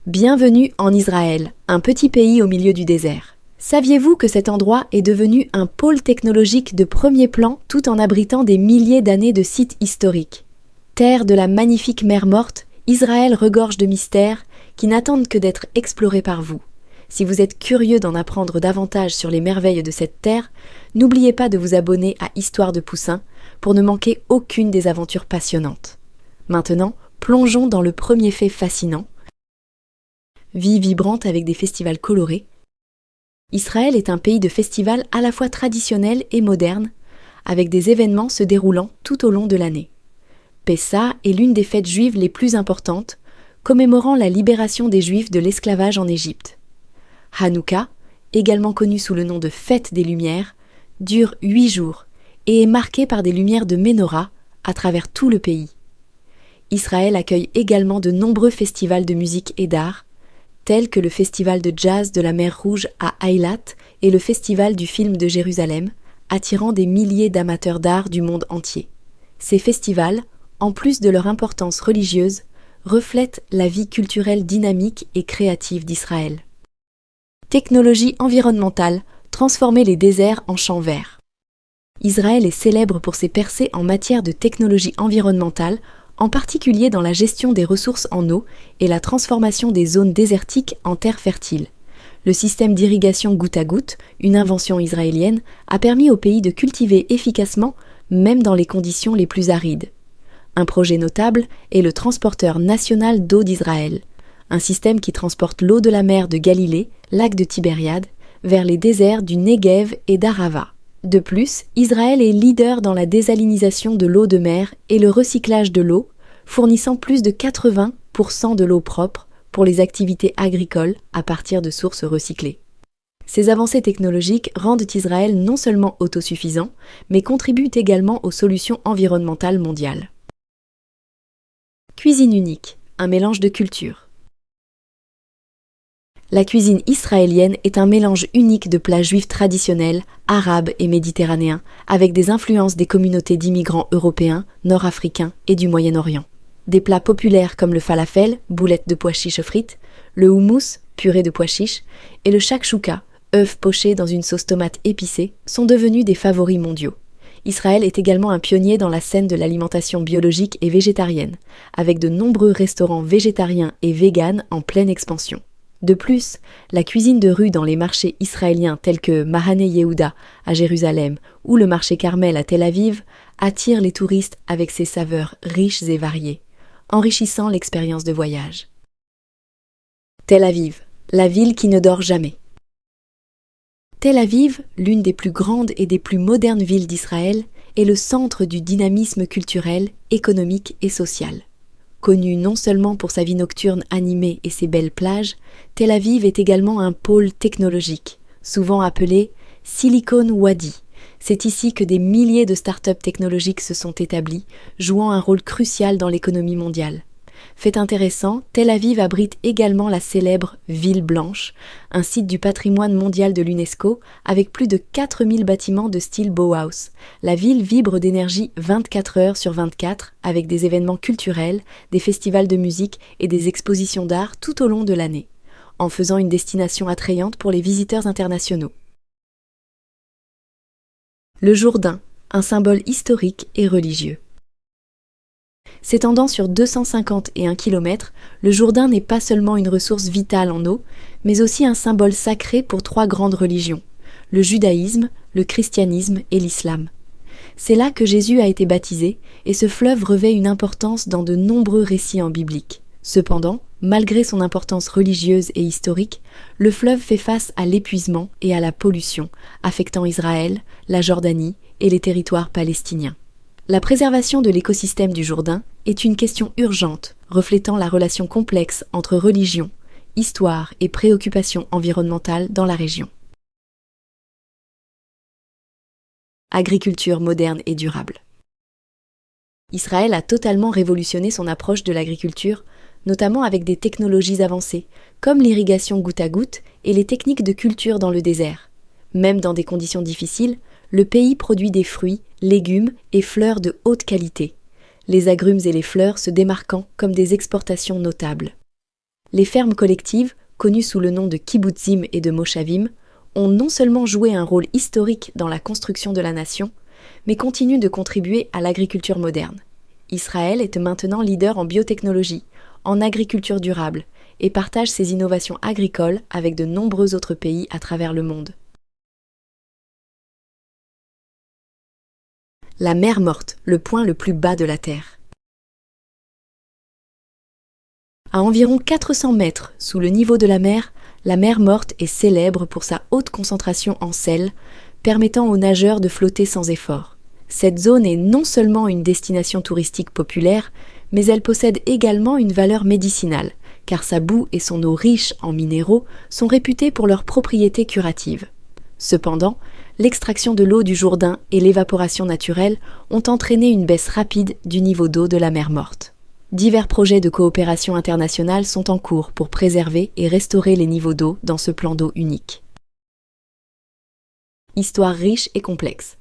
Bienvenue en Israël, un petit pays au milieu du désert. Saviez-vous que cet endroit est devenu un pôle technologique de premier plan tout en abritant des milliers d'années de sites historiques? Terre de la magnifique mer Morte, Israël regorge de mystères qui n'attendent que d'être explorés par vous. Si vous êtes curieux d'en apprendre davantage sur les merveilles de cette terre, n'oubliez pas de vous abonner à Histoire de Poussin pour ne manquer aucune des aventures passionnantes. Maintenant, plongeons dans le premier fait fascinant. Vie vibrante avec des festivals colorés. Israël est un pays de festivals à la fois traditionnels et modernes, avec des événements se déroulant tout au long de l'année. Pessa est l'une des fêtes juives les plus importantes, commémorant la libération des Juifs de l'esclavage en Égypte. Hanouka, également connue sous le nom de Fête des Lumières, dure 8 jours et est marquée par des lumières de Ménorah à travers tout le pays. Israël accueille également de nombreux festivals de musique et d'art, tels que le festival de jazz de la mer Rouge à Eilat et le festival du film de Jérusalem, attirant des milliers d'amateurs d'art du monde entier. Ces festivals, en plus de leur importance religieuse, reflètent la vie culturelle dynamique et créative d'Israël. Technologie environnementale, transformer les déserts en champs verts. Israël est célèbre pour ses percées en matière de technologie environnementale, en particulier dans la gestion des ressources en eau et la transformation des zones désertiques en terres fertiles. Le système d'irrigation goutte à goutte, une invention israélienne, a permis au pays de cultiver efficacement, même dans les conditions les plus arides. Un projet notable est le transporteur national d'eau d'Israël, un système qui transporte l'eau de la mer de Galilée, lac de Tibériade, vers les déserts du Negev et d'Arava. De plus, Israël est leader dans la désalinisation de l'eau de mer et le recyclage de l'eau, fournissant plus de 80% de l'eau propre pour les activités agricoles à partir de sources recyclées. Ces avancées technologiques rendent Israël non seulement autosuffisant, mais contribuent également aux solutions environnementales mondiales. Cuisine unique, un mélange de cultures. La cuisine israélienne est un mélange unique de plats juifs traditionnels, arabes et méditerranéens, avec des influences des communautés d'immigrants européens, nord-africains et du Moyen-Orient. Des plats populaires comme le falafel, boulettes de pois chiches frites, le houmous, purée de pois chiches, et le shakshuka, œuf poché dans une sauce tomate épicée, sont devenus des favoris mondiaux. Israël est également un pionnier dans la scène de l'alimentation biologique et végétarienne, avec de nombreux restaurants végétariens et véganes en pleine expansion. De plus, la cuisine de rue dans les marchés israéliens tels que Mahane Yehuda à Jérusalem ou le marché Carmel à Tel Aviv attire les touristes avec ses saveurs riches et variées, enrichissant l'expérience de voyage. Tel Aviv, la ville qui ne dort jamais. Tel Aviv, l'une des plus grandes et des plus modernes villes d'Israël, est le centre du dynamisme culturel, économique et social. Connue non seulement pour sa vie nocturne animée et ses belles plages, Tel Aviv est également un pôle technologique, souvent appelé Silicon Wadi. C'est ici que des milliers de start-up technologiques se sont établies, jouant un rôle crucial dans l'économie mondiale. Fait intéressant, Tel Aviv abrite également la célèbre Ville Blanche, un site du patrimoine mondial de l'UNESCO avec plus de 4000 bâtiments de style Bauhaus. La ville vibre d'énergie 24 heures sur 24 avec des événements culturels, des festivals de musique et des expositions d'art tout au long de l'année, en faisant une destination attrayante pour les visiteurs internationaux. Le Jourdain, un symbole historique et religieux. S'étendant sur 251 km, le Jourdain n'est pas seulement une ressource vitale en eau, mais aussi un symbole sacré pour 3 grandes religions, le judaïsme, le christianisme et l'islam. C'est là que Jésus a été baptisé, et ce fleuve revêt une importance dans de nombreux récits en biblique. Cependant, malgré son importance religieuse et historique, le fleuve fait face à l'épuisement et à la pollution, affectant Israël, la Jordanie et les territoires palestiniens. La préservation de l'écosystème du Jourdain est une question urgente, reflétant la relation complexe entre religion, histoire et préoccupations environnementales dans la région. Agriculture moderne et durable. Israël a totalement révolutionné son approche de l'agriculture, notamment avec des technologies avancées, comme l'irrigation goutte à goutte et les techniques de culture dans le désert. Même dans des conditions difficiles, le pays produit des fruits, légumes et fleurs de haute qualité, les agrumes et les fleurs se démarquant comme des exportations notables. Les fermes collectives, connues sous le nom de kibbutzim et de moshavim, ont non seulement joué un rôle historique dans la construction de la nation, mais continuent de contribuer à l'agriculture moderne. Israël est maintenant leader en biotechnologie, en agriculture durable, et partage ses innovations agricoles avec de nombreux autres pays à travers le monde. La mer Morte, le point le plus bas de la Terre. À environ 400 mètres sous le niveau de la mer Morte est célèbre pour sa haute concentration en sel, permettant aux nageurs de flotter sans effort. Cette zone est non seulement une destination touristique populaire, mais elle possède également une valeur médicinale, car sa boue et son eau riche en minéraux sont réputés pour leurs propriétés curatives. Cependant, l'extraction de l'eau du Jourdain et l'évaporation naturelle ont entraîné une baisse rapide du niveau d'eau de la mer Morte. Divers projets de coopération internationale sont en cours pour préserver et restaurer les niveaux d'eau dans ce plan d'eau unique. Histoire riche et complexe.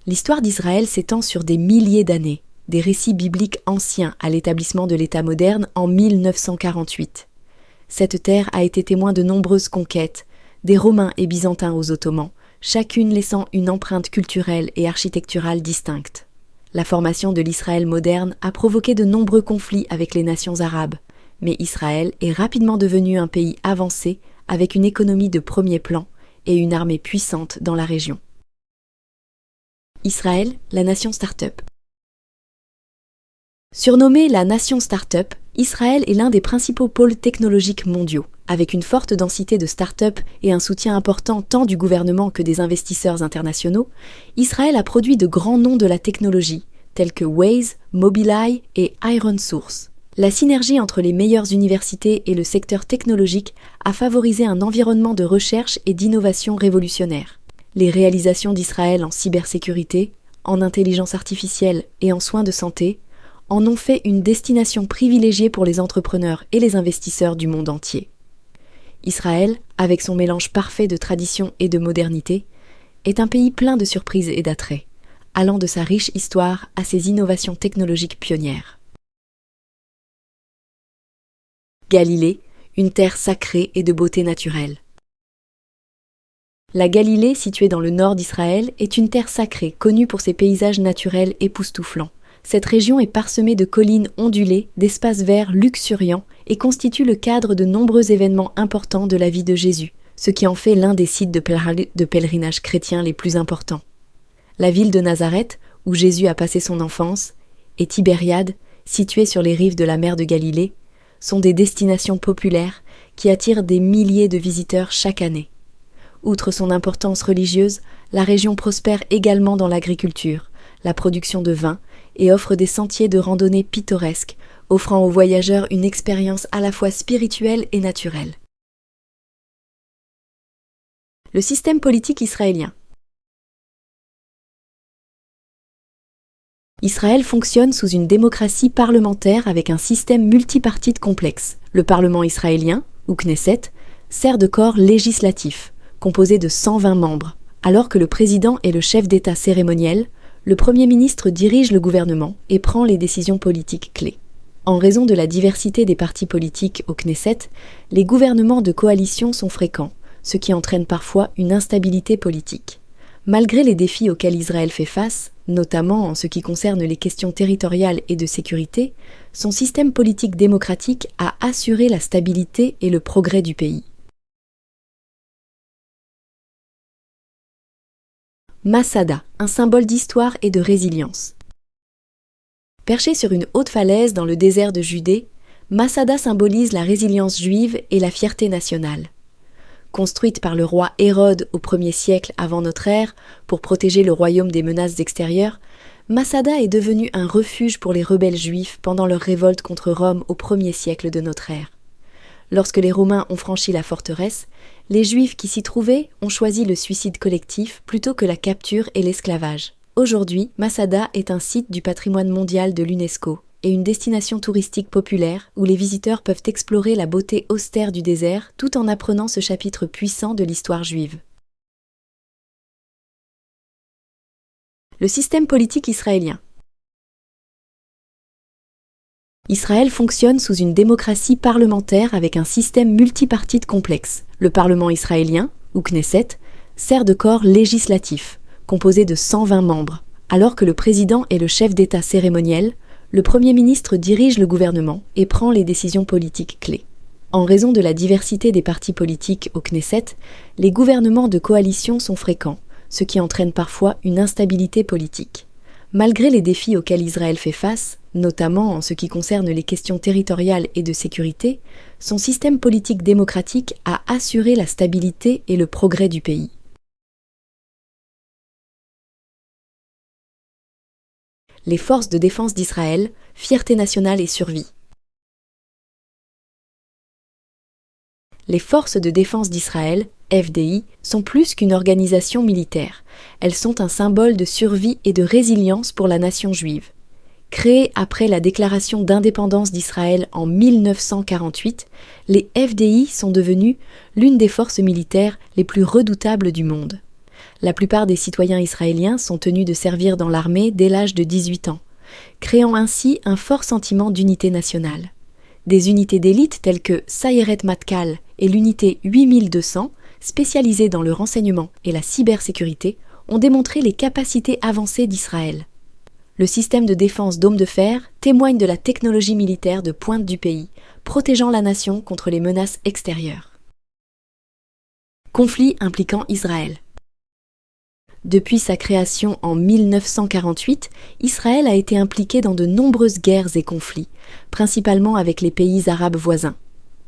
L'histoire d'Israël s'étend sur des milliers d'années, des récits bibliques anciens à l'établissement de l'État moderne en 1948. Cette terre a été témoin de nombreuses conquêtes, des Romains et Byzantins aux Ottomans, chacune laissant une empreinte culturelle et architecturale distincte. La formation de l'Israël moderne a provoqué de nombreux conflits avec les nations arabes, mais Israël est rapidement devenu un pays avancé avec une économie de premier plan et une armée puissante dans la région. Israël, la nation start-up. Surnommée la nation start-up, Israël est l'un des principaux pôles technologiques mondiaux, avec une forte densité de start-up et un soutien important tant du gouvernement que des investisseurs internationaux. Israël a produit de grands noms de la technologie, tels que Waze, Mobileye et ironSource. La synergie entre les meilleures universités et le secteur technologique a favorisé un environnement de recherche et d'innovation révolutionnaire. Les réalisations d'Israël en cybersécurité, en intelligence artificielle et en soins de santé en ont fait une destination privilégiée pour les entrepreneurs et les investisseurs du monde entier. Israël, avec son mélange parfait de tradition et de modernité, est un pays plein de surprises et d'attraits, allant de sa riche histoire à ses innovations technologiques pionnières. Galilée, une terre sacrée et de beauté naturelle. La Galilée, située dans le nord d'Israël, est une terre sacrée, connue pour ses paysages naturels époustouflants. Cette région est parsemée de collines ondulées, d'espaces verts luxuriants et constitue le cadre de nombreux événements importants de la vie de Jésus, ce qui en fait l'un des sites de pèlerinage chrétien les plus importants. La ville de Nazareth, où Jésus a passé son enfance, et Tibériade, située sur les rives de la mer de Galilée, sont des destinations populaires qui attirent des milliers de visiteurs chaque année. Outre son importance religieuse, la région prospère également dans l'agriculture, la production de vin et offre des sentiers de randonnée pittoresques, offrant aux voyageurs une expérience à la fois spirituelle et naturelle. Le système politique israélien. Israël fonctionne sous une démocratie parlementaire avec un système multipartite complexe. Le Parlement israélien, ou Knesset, sert de corps législatif, composé de 120 membres, alors que le président est le chef d'État cérémoniel. Le Premier ministre dirige le gouvernement et prend les décisions politiques clés. En raison de la diversité des partis politiques au Knesset, les gouvernements de coalition sont fréquents, ce qui entraîne parfois une instabilité politique. Malgré les défis auxquels Israël fait face, notamment en ce qui concerne les questions territoriales et de sécurité, son système politique démocratique a assuré la stabilité et le progrès du pays. Masada, un symbole d'histoire et de résilience. Perché sur une haute falaise dans le désert de Judée, Masada symbolise la résilience juive et la fierté nationale. Construite par le roi Hérode au 1er siècle avant notre ère pour protéger le royaume des menaces extérieures, Masada est devenue un refuge pour les rebelles juifs pendant leur révolte contre Rome au 1er siècle de notre ère. Lorsque les Romains ont franchi la forteresse, les Juifs qui s'y trouvaient ont choisi le suicide collectif plutôt que la capture et l'esclavage. Aujourd'hui, Masada est un site du patrimoine mondial de l'UNESCO et une destination touristique populaire où les visiteurs peuvent explorer la beauté austère du désert tout en apprenant ce chapitre puissant de l'histoire juive. Le système politique israélien. Israël fonctionne sous une démocratie parlementaire avec un système multipartite complexe. Le Parlement israélien, ou Knesset, sert de corps législatif, composé de 120 membres. Alors que le président est le chef d'État cérémoniel, le Premier ministre dirige le gouvernement et prend les décisions politiques clés. En raison de la diversité des partis politiques au Knesset, les gouvernements de coalition sont fréquents, ce qui entraîne parfois une instabilité politique. Malgré les défis auxquels Israël fait face, notamment en ce qui concerne les questions territoriales et de sécurité, son système politique démocratique a assuré la stabilité et le progrès du pays. Les forces de défense d'Israël, fierté nationale et survie. Les forces de défense d'Israël, FDI, sont plus qu'une organisation militaire. Elles sont un symbole de survie et de résilience pour la nation juive. Créées après la déclaration d'indépendance d'Israël en 1948, les FDI sont devenues l'une des forces militaires les plus redoutables du monde. La plupart des citoyens israéliens sont tenus de servir dans l'armée dès l'âge de 18 ans, créant ainsi un fort sentiment d'unité nationale. Des unités d'élite telles que Sayeret Matkal et l'unité 8200, spécialisées dans le renseignement et la cybersécurité, ont démontré les capacités avancées d'Israël. Le système de défense Dôme de fer témoigne de la technologie militaire de pointe du pays, protégeant la nation contre les menaces extérieures. Conflit impliquant Israël. Depuis sa création en 1948, Israël a été impliqué dans de nombreuses guerres et conflits, principalement avec les pays arabes voisins.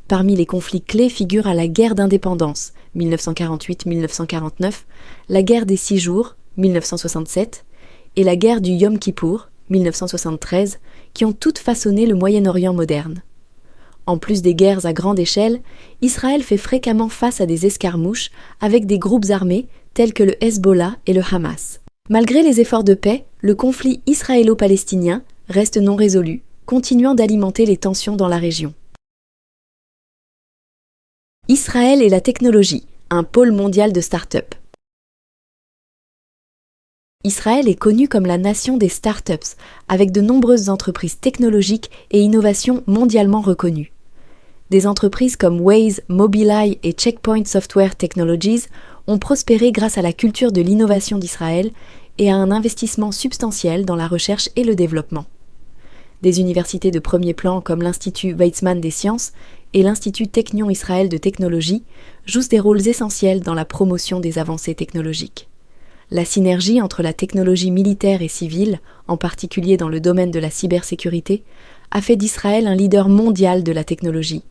Parmi les conflits clés figurent la guerre d'indépendance, 1948-1949, la guerre des 6 jours, 1967, et la guerre du Yom Kippour, 1973, qui ont toutes façonné le Moyen-Orient moderne. En plus des guerres à grande échelle, Israël fait fréquemment face à des escarmouches avec des groupes armés tels que le Hezbollah et le Hamas. Malgré les efforts de paix, le conflit israélo-palestinien reste non résolu, continuant d'alimenter les tensions dans la région. Israël et la technologie, un pôle mondial de start-up. Israël est connu comme la nation des start-ups, avec de nombreuses entreprises technologiques et innovations mondialement reconnues. Des entreprises comme Waze, Mobileye et Checkpoint Software Technologies ont prospéré grâce à la culture de l'innovation d'Israël et à un investissement substantiel dans la recherche et le développement. Des universités de premier plan comme l'Institut Weizmann des sciences et l'Institut Technion Israël de technologie jouent des rôles essentiels dans la promotion des avancées technologiques. La synergie entre la technologie militaire et civile, en particulier dans le domaine de la cybersécurité, a fait d'Israël un leader mondial de la technologie.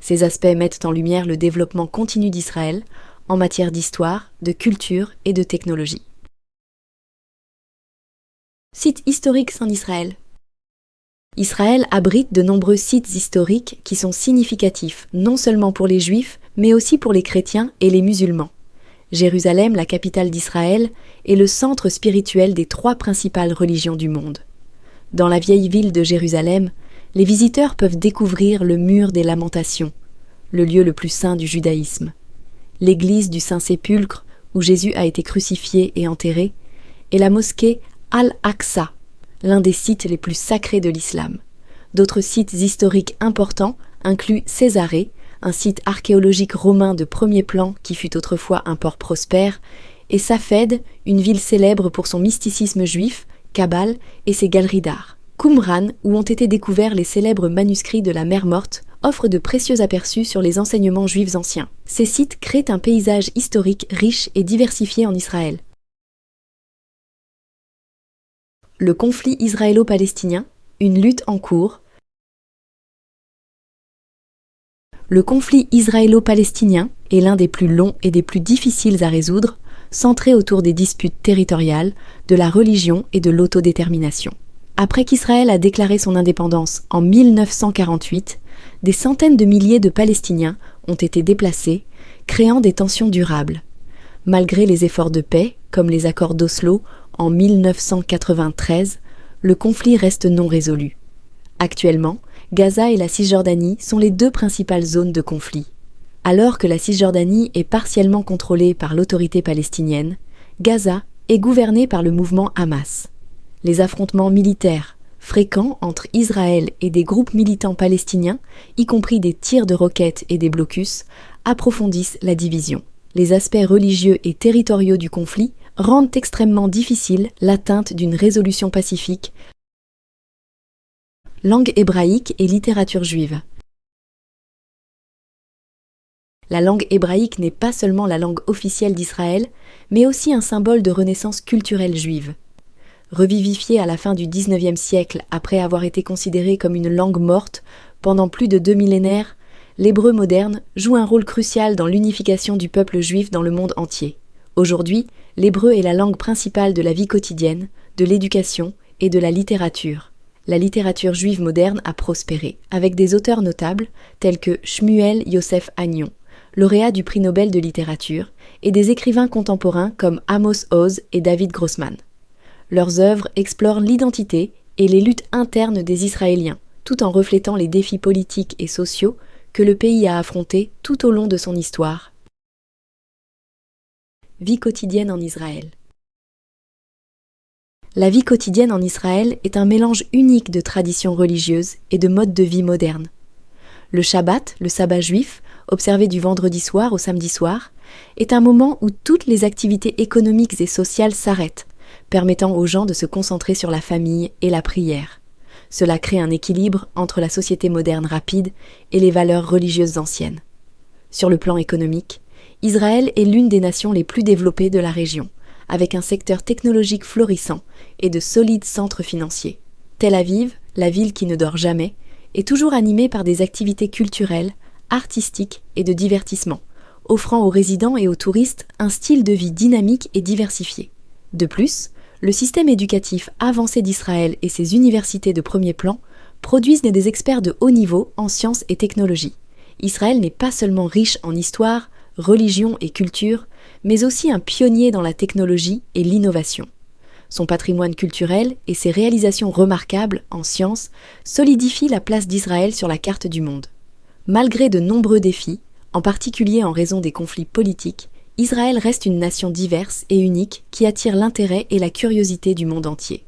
Ces aspects mettent en lumière le développement continu d'Israël en matière d'histoire, de culture et de technologie. Sites historiques en Israël. Israël abrite de nombreux sites historiques qui sont significatifs non seulement pour les Juifs, mais aussi pour les chrétiens et les musulmans. Jérusalem, la capitale d'Israël, est le centre spirituel des 3 principales religions du monde. Dans la vieille ville de Jérusalem, les visiteurs peuvent découvrir le mur des Lamentations, le lieu le plus saint du judaïsme, l'église du Saint-Sépulcre où Jésus a été crucifié et enterré, et la mosquée Al-Aqsa, l'un des sites les plus sacrés de l'islam. D'autres sites historiques importants incluent Césarée, un site archéologique romain de premier plan qui fut autrefois un port prospère, et Safed, une ville célèbre pour son mysticisme juif, Kabbale et ses galeries d'art. Qumran, où ont été découverts les célèbres manuscrits de la Mer Morte, offre de précieux aperçus sur les enseignements juifs anciens. Ces sites créent un paysage historique riche et diversifié en Israël. Le conflit israélo-palestinien, une lutte en cours. Le conflit israélo-palestinien est l'un des plus longs et des plus difficiles à résoudre, centré autour des disputes territoriales, de la religion et de l'autodétermination. Après qu'Israël a déclaré son indépendance en 1948, des centaines de milliers de Palestiniens ont été déplacés, créant des tensions durables. Malgré les efforts de paix, comme les accords d'Oslo en 1993, le conflit reste non résolu. Actuellement, Gaza et la Cisjordanie sont les 2 principales zones de conflit. Alors que la Cisjordanie est partiellement contrôlée par l'autorité palestinienne, Gaza est gouvernée par le mouvement Hamas. Les affrontements militaires, fréquents entre Israël et des groupes militants palestiniens, y compris des tirs de roquettes et des blocus, approfondissent la division. Les aspects religieux et territoriaux du conflit rendent extrêmement difficile l'atteinte d'une résolution pacifique. Langue hébraïque et littérature juive. La langue hébraïque n'est pas seulement la langue officielle d'Israël, mais aussi un symbole de renaissance culturelle juive. Revivifiée à la fin du XIXe siècle après avoir été considérée comme une langue morte pendant plus de 2 millénaires, l'hébreu moderne joue un rôle crucial dans l'unification du peuple juif dans le monde entier. Aujourd'hui, l'hébreu est la langue principale de la vie quotidienne, de l'éducation et de la littérature. La littérature juive moderne a prospéré, avec des auteurs notables tels que Shmuel Yosef Agnon, lauréat du prix Nobel de littérature, et des écrivains contemporains comme Amos Oz et David Grossman. Leurs œuvres explorent l'identité et les luttes internes des Israéliens, tout en reflétant les défis politiques et sociaux que le pays a affrontés tout au long de son histoire. Vie quotidienne en Israël. La vie quotidienne en Israël est un mélange unique de traditions religieuses et de modes de vie modernes. Le Shabbat, le sabbat juif, observé du vendredi soir au samedi soir, est un moment où toutes les activités économiques et sociales s'arrêtent, permettant aux gens de se concentrer sur la famille et la prière. Cela crée un équilibre entre la société moderne rapide et les valeurs religieuses anciennes. Sur le plan économique, Israël est l'une des nations les plus développées de la région, avec un secteur technologique florissant et de solides centres financiers. Tel Aviv, la ville qui ne dort jamais, est toujours animée par des activités culturelles, artistiques et de divertissement, offrant aux résidents et aux touristes un style de vie dynamique et diversifié. De plus, le système éducatif avancé d'Israël et ses universités de premier plan produisent des experts de haut niveau en sciences et technologies. Israël n'est pas seulement riche en histoire, religion et culture, mais aussi un pionnier dans la technologie et l'innovation. Son patrimoine culturel et ses réalisations remarquables en sciences solidifient la place d'Israël sur la carte du monde. Malgré de nombreux défis, en particulier en raison des conflits politiques, Israël reste une nation diverse et unique qui attire l'intérêt et la curiosité du monde entier.